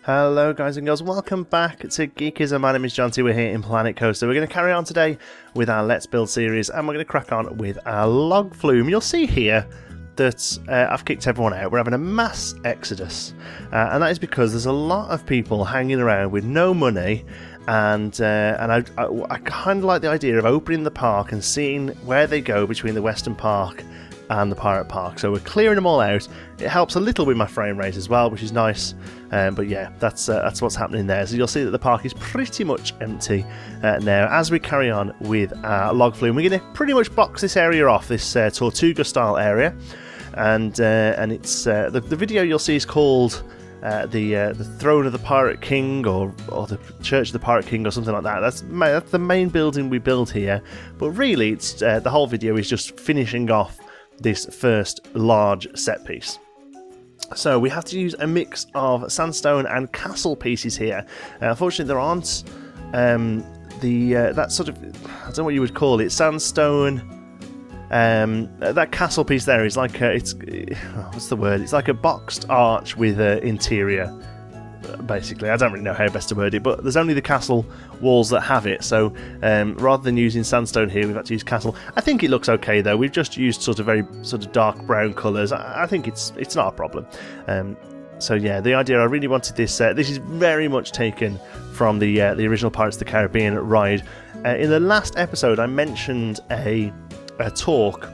Hello guys and girls, welcome back to Geekism. My name is Jonty, we're here in Planet Coaster. We're going to carry on today with our Let's Build series and we're going to crack on with our log flume. You'll see here that I've kicked everyone out. We're having a mass exodus and that is because there's a lot of people hanging around with no money and I kind of like the idea of opening the park and seeing where they go between the Western Park and the Pirate Park. So we're clearing them all out. It helps a little with my frame rate as well, which is nice. But yeah, that's what's happening there. So you'll see that the park is pretty much empty now. As we carry on with our log flume, we're going to pretty much box this area off, this Tortuga style area, and it's the video you'll see is called the Throne of the Pirate King or the Church of the Pirate King or something like that. That's the main building we build here. But really, it's the whole video is just finishing off this first large set piece. So we have to use a mix of sandstone and castle pieces here. Unfortunately, there aren't that sort of, I don't know what you would call it, sandstone. That castle piece there is like what's the word? It's like a boxed arch with an interior. Basically, I don't really know how best to word it, but there's only the castle walls that have it, so rather than using sandstone here, we've had to use castle. I think it looks okay though. We've just used very dark brown colours. I think it's not a problem. So yeah, the idea, I really wanted this. This is very much taken from the original Pirates of the Caribbean ride. In the last episode, I mentioned a talk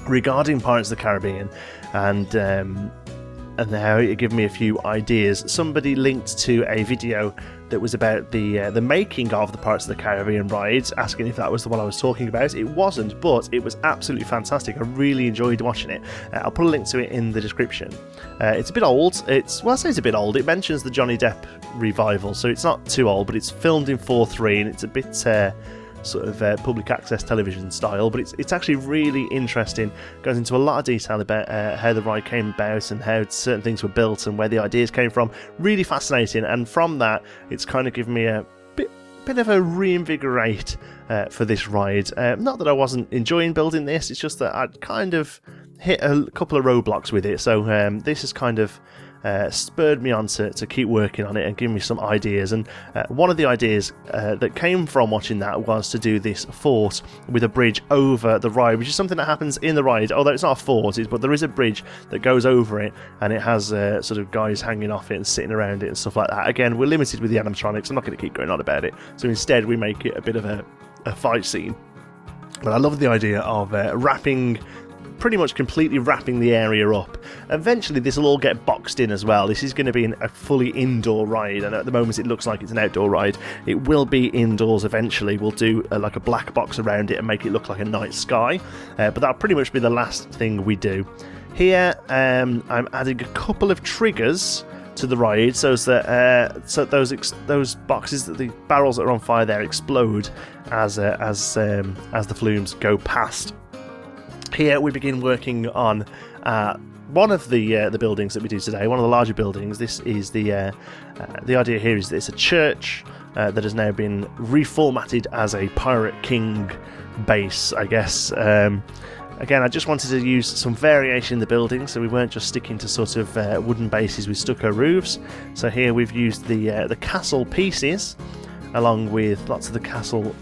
regarding Pirates of the Caribbean, and now it gave me a few ideas. Somebody linked to a video that was about the making of the Pirates of the Caribbean ride, asking if that was the one I was talking about. It wasn't, but it was absolutely fantastic. I really enjoyed watching it. I'll put a link to it in the description. It's a bit old. I say it's a bit old. It mentions the Johnny Depp revival, so it's not too old, but it's filmed in 4:3 and it's a bit public access television style, but it's actually really interesting. Goes into a lot of detail about how the ride came about and how certain things were built and where the ideas came from. Really fascinating, and from that it's kind of given me a bit of a reinvigorate for this ride. Not that I wasn't enjoying building this, it's just that I'd kind of hit a couple of roadblocks with it, so this has kind of spurred me on to keep working on it and give me some ideas. And one of the ideas that came from watching that was to do this fort with a bridge over the ride, which is something that happens in the ride, although it's not a fort, but there is a bridge that goes over it, and it has guys hanging off it and sitting around it and stuff like that. Again, we're limited with the animatronics. I'm not going to keep going on about it, so instead we make it a bit of a fight scene. But I love the idea of pretty much completely wrapping the area up. Eventually this will all get boxed in as well. This is going to be a fully indoor ride, and at the moment it looks like it's an outdoor ride. It will be indoors eventually. We'll do like a black box around it and make it look like a night sky, but that'll pretty much be the last thing we do. Here I'm adding a couple of triggers to the ride so that those boxes, that the barrels that are on fire there, explode as the flumes go past. Here we begin working on one of the buildings that we do today, one of the larger buildings. This is the idea here is that it's a church that has now been reformatted as a Pirate King base, I guess. Again, I just wanted to use some variation in the building, so we weren't just sticking to wooden bases with stucco roofs. So here we've used the castle pieces, along with lots of the castle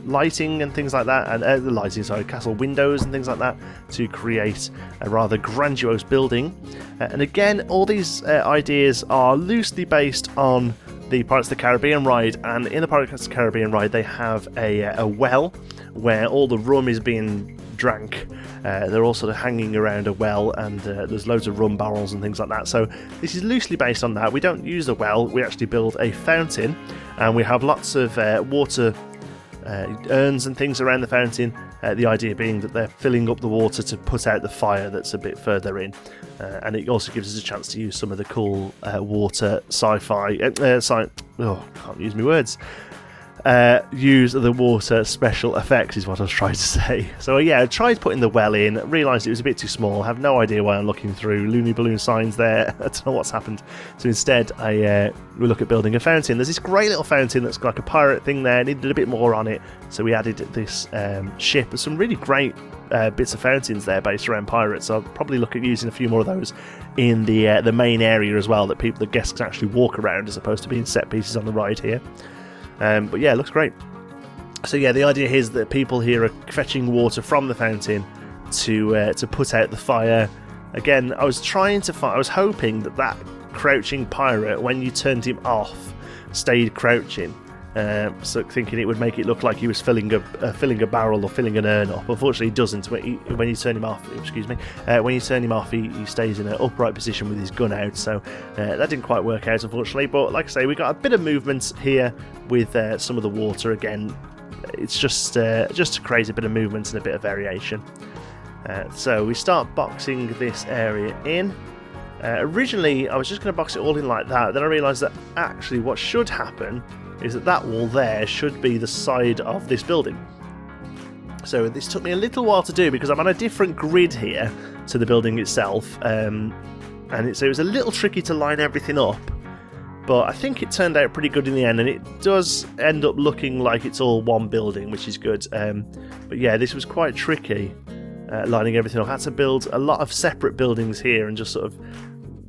lighting and things like that, and castle windows and things like that, to create a rather grandiose building. And again, all these ideas are loosely based on the Pirates of the Caribbean ride, and in the Pirates of the Caribbean ride they have a well where all the rum is being drank. They're all hanging around a well, and there's loads of rum barrels and things like that. So this is loosely based on that. We don't use a well, we actually build a fountain, and we have lots of water urns and things around the fountain. The idea being that they're filling up the water to put out the fire that's a bit further in, and it also gives us a chance to use some of the cool water sci-fi can't use my words. use the water special effects is what I was trying to say. So yeah, I tried putting the well in, realised it was a bit too small, have no idea why I'm looking through loony balloon signs there. I don't know what's happened. So instead we look at building a fountain. There's this great little fountain that's like a pirate thing there, needed a bit more on it, so we added this ship with some really great bits of fountains there based around pirates. So I'll probably look at using a few more of those in the main area as well, that the guests can actually walk around as opposed to being set pieces on the ride here. But yeah, it looks great. So yeah, the idea here is that people here are fetching water from the fountain to put out the fire. Again, I was hoping that crouching pirate, when you turned him off, stayed crouching. So thinking it would make it look like he was filling a barrel or filling an urn up. Unfortunately, it doesn't. When you turn him off, he stays in an upright position with his gun out. So that didn't quite work out, unfortunately. But like I say, we got a bit of movement here with some of the water. Again, it's just to create a bit of movement and a bit of variation. So we start boxing this area in. Originally, I was just going to box it all in like that. Then I realised that actually what should happen is that wall there should be the side of this building. So this took me a little while to do because I'm on a different grid here to the building itself, so it was a little tricky to line everything up, but I think it turned out pretty good in the end, and it does end up looking like it's all one building, which is good. But yeah, this was quite tricky, lining everything up. I had to build a lot of separate buildings here and just sort of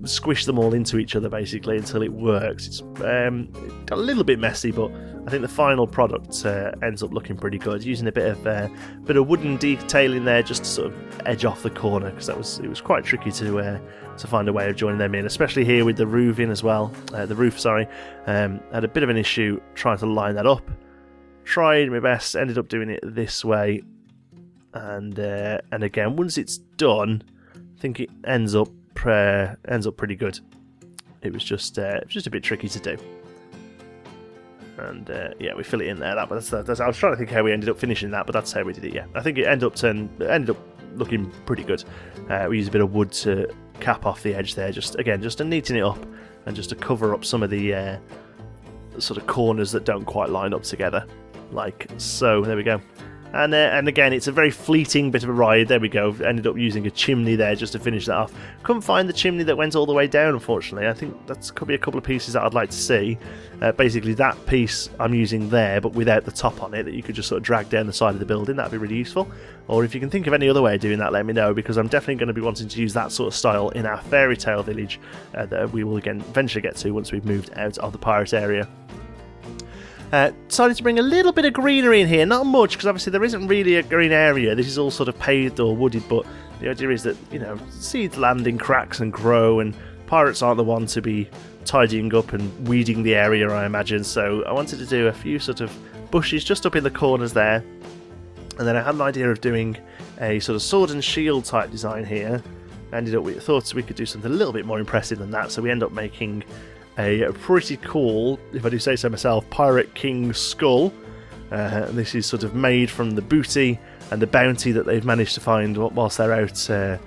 squish them all into each other basically until it works. It's got a little bit messy, but I think the final product ends up looking pretty good. Using a bit of wooden detailing there just to sort of edge off the corner, because it was quite tricky to find a way of joining them in, especially here with the roof in as well. The roof, sorry, had a bit of an issue trying to line that up. Tried my best, ended up doing it this way, and again, once it's done, I think it ends up pretty good. It was just a bit tricky to do, and yeah, we fill it in there. I was trying to think how we ended up finishing that, but that's how we did it. Yeah, I think it ended up looking pretty good. We used a bit of wood to cap off the edge there, just to neaten it up and just to cover up some of the sort of corners that don't quite line up together, like so. There we go. And again, it's a very fleeting bit of a ride. There we go. Ended up using a chimney there just to finish that off. Couldn't find the chimney that went all the way down, unfortunately. I think could be a couple of pieces that I'd like to see. Basically, that piece I'm using there, but without the top on it, that you could just sort of drag down the side of the building. That'd be really useful. Or if you can think of any other way of doing that, let me know, because I'm definitely going to be wanting to use that sort of style in our fairy tale village that we will eventually get to once we've moved out of the pirate area. Decided to bring a little bit of greenery in here, not much, because obviously there isn't really a green area. This is all sort of paved or wooded, but the idea is that, seeds land in cracks and grow, and pirates aren't the one to be tidying up and weeding the area, I imagine. So I wanted to do a few sort of bushes just up in the corners there, and then I had an idea of doing a sort of sword and shield type design here. Thought we could do something a little bit more impressive than that, so we end up making a pretty cool, if I do say so myself, Pirate King skull. And this is sort of made from the booty and the bounty that they've managed to find whilst they're out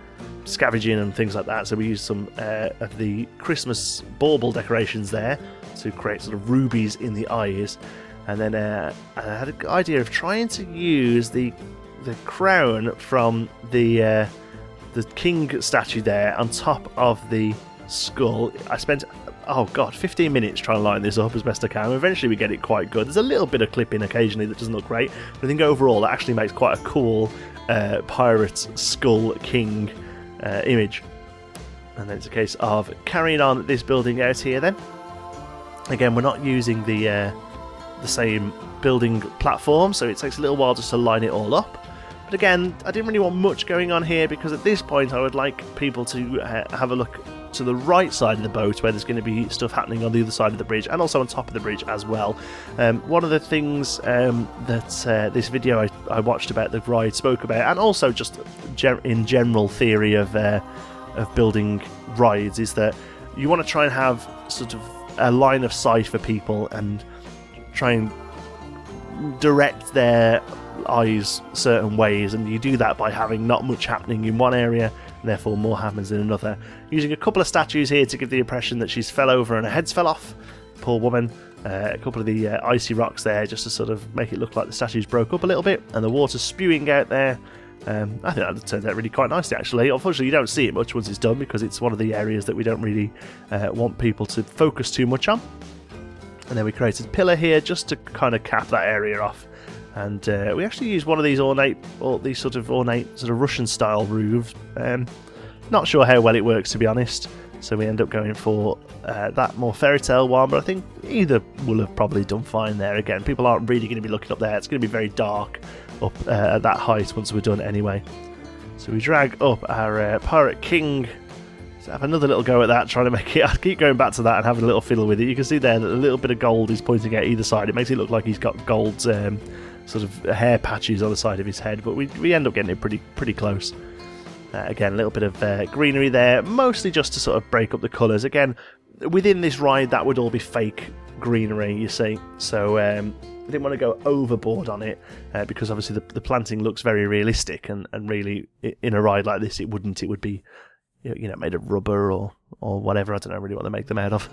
scavenging and things like that. So we used some of the Christmas bauble decorations there to create sort of rubies in the eyes. And then I had an idea of trying to use the crown from the king statue there on top of the skull. I spent 15 minutes trying to line this up as best I can. Eventually we get it quite good. There's a little bit of clipping occasionally that doesn't look great, but I think overall that actually makes quite a cool pirate skull king image. And then it's a case of carrying on this building out here then. Again, we're not using the same building platform, so it takes a little while just to line it all up. But again, I didn't really want much going on here, because at this point I would like people to have a look to the right side of the boat, where there's going to be stuff happening on the other side of the bridge and also on top of the bridge as well. One of the things that this video I watched about the ride spoke about, and also just in general theory of building rides, is that you want to try and have sort of a line of sight for people and try and direct their eyes certain ways, and you do that by having not much happening in one area, and therefore more happens in another. Using a couple of statues here to give the impression that she's fell over and her head's fell off, poor woman, a couple of the icy rocks there just to sort of make it look like the statues broke up a little bit, and the water spewing out there. I think that turned out really quite nicely, actually. Unfortunately, you don't see it much once it's done because it's one of the areas that we don't really want people to focus too much on. And then we created a pillar here just to kind of cap that area off. And we actually used one of these ornate sort of Russian-style roofs. Not sure how well it works, to be honest. So we end up going for that more fairy tale one, but I think either will have probably done fine there. Again, people aren't really going to be looking up there. It's going to be very dark up at that height once we're done anyway. So we drag up our Pirate King. Let's have another little go at that, trying to make it... I keep going back to that and having a little fiddle with it. You can see there that a little bit of gold is pointing out either side. It makes it look like he's got gold sort of hair patches on the side of his head, but we end up getting it pretty close. Again, a little bit of greenery there, mostly just to sort of break up the colours. Again, within this ride, that would all be fake greenery, you see. So I didn't want to go overboard on it because obviously the planting looks very realistic, and really in a ride like this, it wouldn't. It would be, you know, made of rubber or whatever. I don't know really what they make them out of.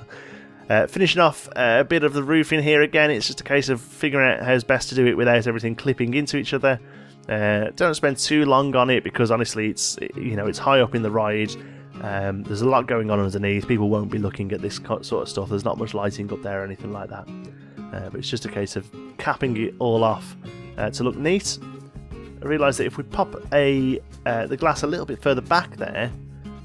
Finishing off a bit of the roof in here again. It's just a case of figuring out how's best to do it without everything clipping into each other. Don't spend too long on it because honestly it's high up in the ride. There's a lot going on underneath. People won't be looking at this sort of stuff. There's not much lighting up there or anything like that. But it's just a case of capping it all off to look neat. I realised that if we pop the glass a little bit further back there,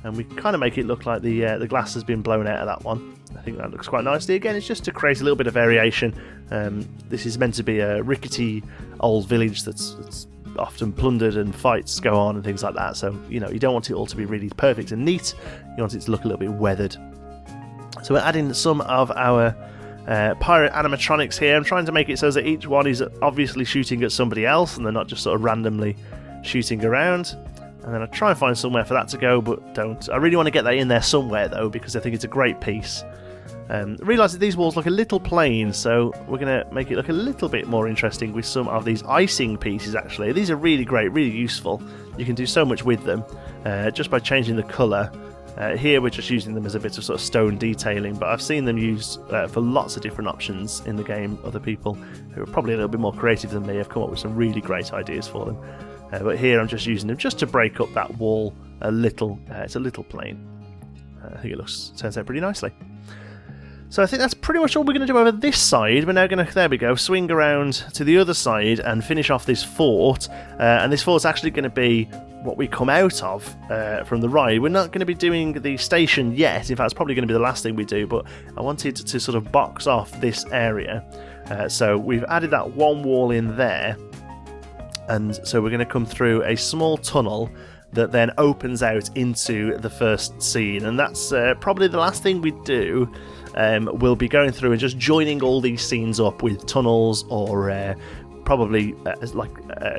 and we kind of make it look like the glass has been blown out of that one, I think that looks quite nicely. Again, it's just to create a little bit of variation. This is meant to be a rickety old village that's often plundered and fights go on and things like that. So, you don't want it all to be really perfect and neat. You want it to look a little bit weathered. So we're adding some of our pirate animatronics here. I'm trying to make it so that each one is obviously shooting at somebody else and they're not just sort of randomly shooting around. And then I try and find somewhere for that to go, but don't. I really want to get that in there somewhere, though, because I think it's a great piece. I realise that these walls look a little plain, so we're going to make it look a little bit more interesting with some of these icing pieces, actually. These are really great, really useful. You can do so much with them just by changing the colour. Here we're just using them as a bit of sort of stone detailing, but I've seen them used for lots of different options in the game. Other people who are probably a little bit more creative than me have come up with some really great ideas for them. But here I'm just using them just to break up that wall a little. It's a little plain. I think it turns out pretty nicely. So I think that's pretty much all we're going to do over this side. We're now going to, there we go, swing around to the other side and finish off this fort. And this fort's actually going to be what we come out of from the ride. We're not going to be doing the station yet. In fact, it's probably going to be the last thing we do. But I wanted to sort of box off this area. So we've added that one wall in there. And so we're going to come through a small tunnel that then opens out into the first scene. And that's probably the last thing we do. We'll be going through and just joining all these scenes up with tunnels or probably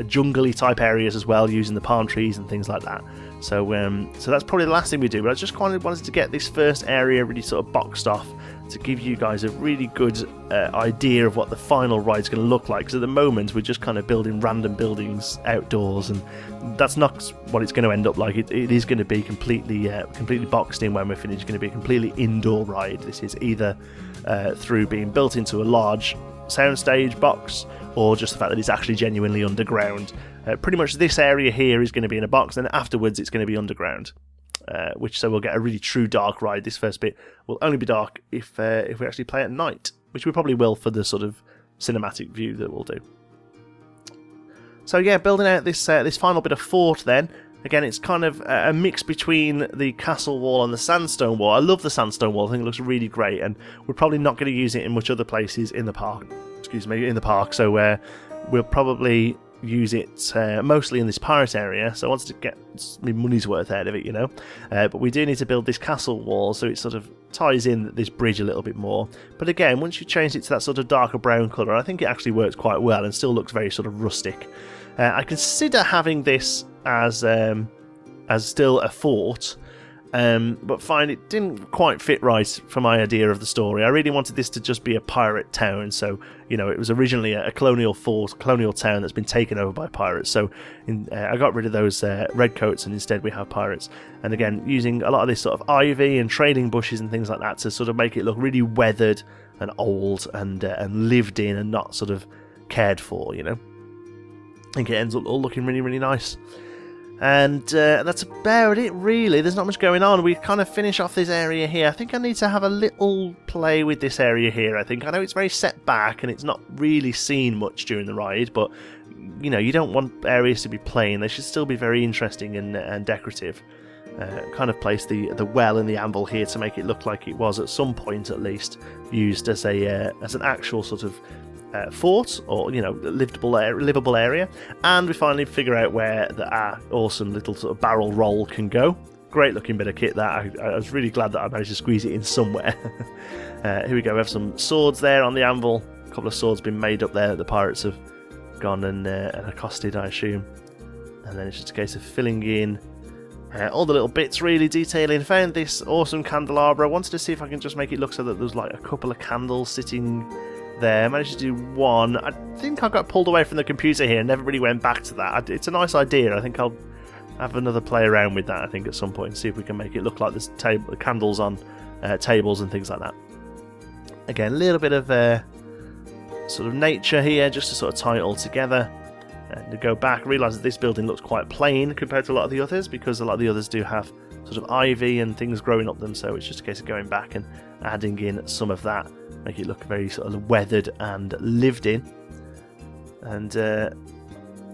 jungly type areas as well, using the palm trees and things like that. So that's probably the last thing we do. But I just kind of wanted to get this first area really sort of boxed off to give you guys a really good idea of what the final ride's going to look like. Because at the moment we're just kind of building random buildings outdoors, and that's not what it's going to end up like. It is going to be completely boxed in when we're finished. It's going to be a completely indoor ride. This is either through being built into a large soundstage box, or just the fact that it's actually genuinely underground. Pretty much this area here is going to be in a box, and afterwards it's going to be underground. So we'll get a really true dark ride. This first bit will only be dark if we actually play at night, which we probably will for the sort of cinematic view that we'll do. So yeah, building out this final bit of fort then. Again, it's kind of a mix between the castle wall and the sandstone wall. I love the sandstone wall. I think it looks really great, and we're probably not going to use it in much other places in the park. So we'll probably use it mostly in this pirate area, so I wanted to get my money's worth out of it, but we do need to build this castle wall so it sort of ties in this bridge a little bit more. But again, once you change it to that sort of darker brown colour, I think it actually works quite well and still looks very sort of rustic. I consider having this as still a fort, But fine, it didn't quite fit right for my idea of the story. I really wanted this to just be a pirate town, so, you know, it was originally a colonial fort, colonial town that's been taken over by pirates, so I got rid of those redcoats, and instead we have pirates. And again, using a lot of this sort of ivy and trailing bushes and things like that to sort of make it look really weathered and old and lived in and not sort of cared for, you know. I think it ends up all looking really, really nice. And that's about it, really. There's not much going on. We kind of finish off this area here. I think I need to have a little play with this area here, I think. I know it's very set back and it's not really seen much during the ride, but, you know, you don't want areas to be plain. They should still be very interesting and decorative. Kind of place the well and the anvil here to make it look like it was, at some point at least, used as an actual sort of fort, or, you know, livable area. And we finally figure out where our awesome little sort of barrel roll can go. Great looking bit of kit that. I was really glad that I managed to squeeze it in somewhere. Here we go, we have some swords there on the anvil. A couple of swords been made up there that the pirates have gone and accosted, I assume. And then it's just a case of filling in all the little bits, really detailing. Found this awesome candelabra. I wanted to see if I can just make it look so that there's like a couple of candles sitting there. I managed to do one. I think I got pulled away from the computer here and never really went back to that. It's a nice idea. I think I'll have another play around with that, I think, at some point, and see if we can make it look like there's candles on tables and things like that. Again, a little bit of sort of nature here, just to sort of tie it all together. And to go back, realise that this building looks quite plain compared to a lot of the others, because a lot of the others do have sort of ivy and things growing up them, so it's just a case of going back and adding in some of that, make it look very sort of weathered and lived in. And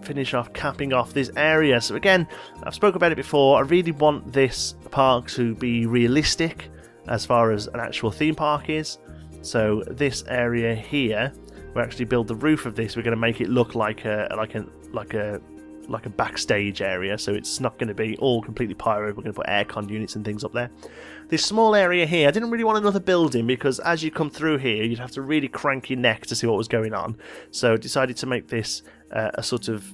finish off, capping off this area. So again, I've spoken about it before, I really want this park to be realistic as far as an actual theme park is. So this area here, we actually build the roof of this, we're going to make it look like a backstage area, so it's not going to be all completely pyro. We're going to put aircon units and things up there. This small area here, I didn't really want another building, because as you come through here you'd have to really crank your neck to see what was going on, so decided to make this a sort of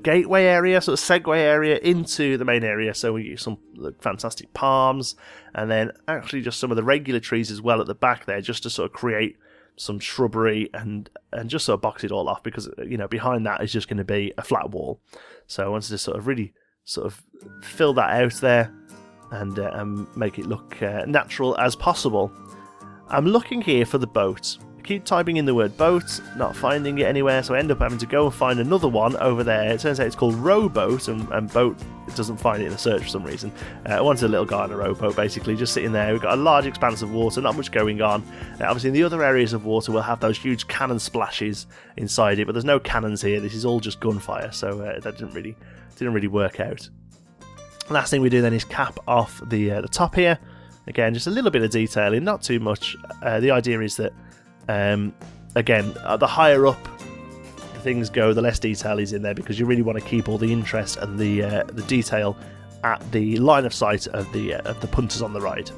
gateway area, sort of segue area into the main area. So we use some fantastic palms, and then actually just some of the regular trees as well at the back there, just to sort of create some shrubbery and just sort of box it all off, because, you know, behind that is just going to be a flat wall. So I wanted to sort of really sort of fill that out there and make it look natural as possible. I'm looking here for the boat. I keep typing in the word boat, not finding it anywhere, so I end up having to go and find another one over there. It turns out it's called rowboat, and boat, it doesn't find it in the search for some reason. I wanted a little guy on a rowboat, basically, just sitting there. We've got a large expanse of water, not much going on. Obviously, in the other areas of water, we'll have those huge cannon splashes inside it, but there's no cannons here. This is all just gunfire, so that didn't really work out. Last thing we do then is cap off the top here. Again, just a little bit of detailing, not too much. The idea is that, again, the higher up things go, the less detail is in there, because you really want to keep all the interest and the detail at the line of sight of the punters on the ride.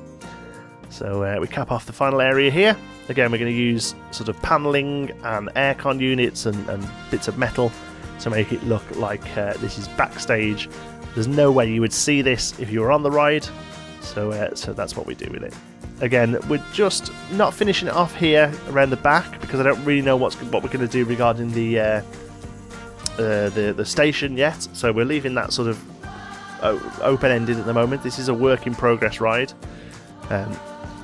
So we cap off the final area here. Again, we're going to use sort of panelling and aircon units and bits of metal to make it look like this is backstage. There's no way you would see this if you were on the ride, so that's what we do with it. Again, we're just not finishing it off here around the back, because I don't really know what we're going to do regarding the station yet. So we're leaving that sort of open-ended at the moment. This is a work in progress ride.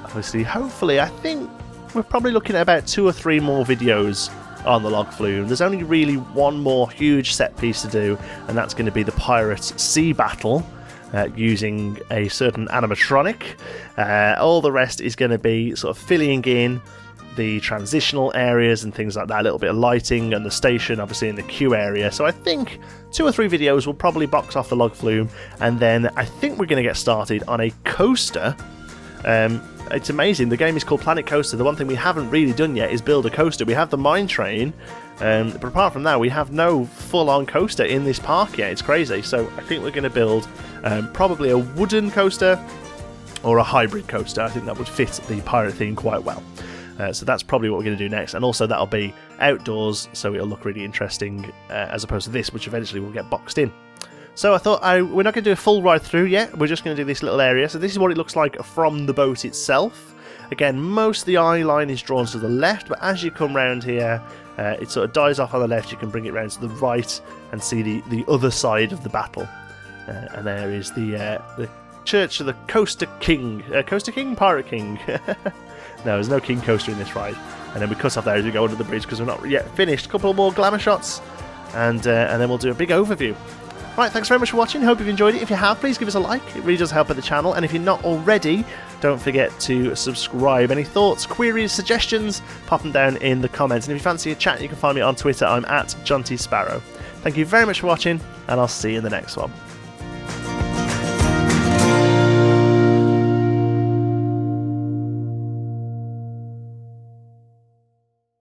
Obviously, hopefully, I think we're probably looking at about 2 or 3 more videos on the log flume. There's only really one more huge set piece to do, and that's going to be the Pirates Sea Battle. Using a certain animatronic. All the rest is going to be sort of filling in the transitional areas and things like that, a little bit of lighting, and the station obviously in the queue area. So I think 2 or 3 videos will probably box off the log flume, and then I think we're going to get started on a coaster. It's amazing, the game is called Planet Coaster. The one thing we haven't really done yet is build a coaster. We have the mine train, but apart from that we have no full-on coaster in this park yet. It's crazy. So I think we're going to build probably a wooden coaster or a hybrid coaster. I think that would fit the pirate theme quite well. So that's probably what we're going to do next, and also that'll be outdoors, so it'll look really interesting as opposed to this, which eventually will get boxed in. So I thought we're not going to do a full ride through yet, we're just going to do this little area. So this is what it looks like from the boat itself. Again, most of the eye line is drawn to the left, but as you come round here, it sort of dies off on the left. You can bring it round to the right and see the other side of the battle. And there is the Church of the Coaster King. Coaster King? Pirate King. No, there's no King Coaster in this ride. And then we cut off there as we go under the bridge because we're not yet finished. A couple more glamour shots, and then we'll do a big overview. Right, thanks very much for watching. Hope you've enjoyed it. If you have, please give us a like. It really does help at the channel. And if you're not already, don't forget to subscribe. Any thoughts, queries, suggestions, pop them down in the comments. And if you fancy a chat, you can find me on Twitter. I'm at JontySparrow. Thank you very much for watching, and I'll see you in the next one.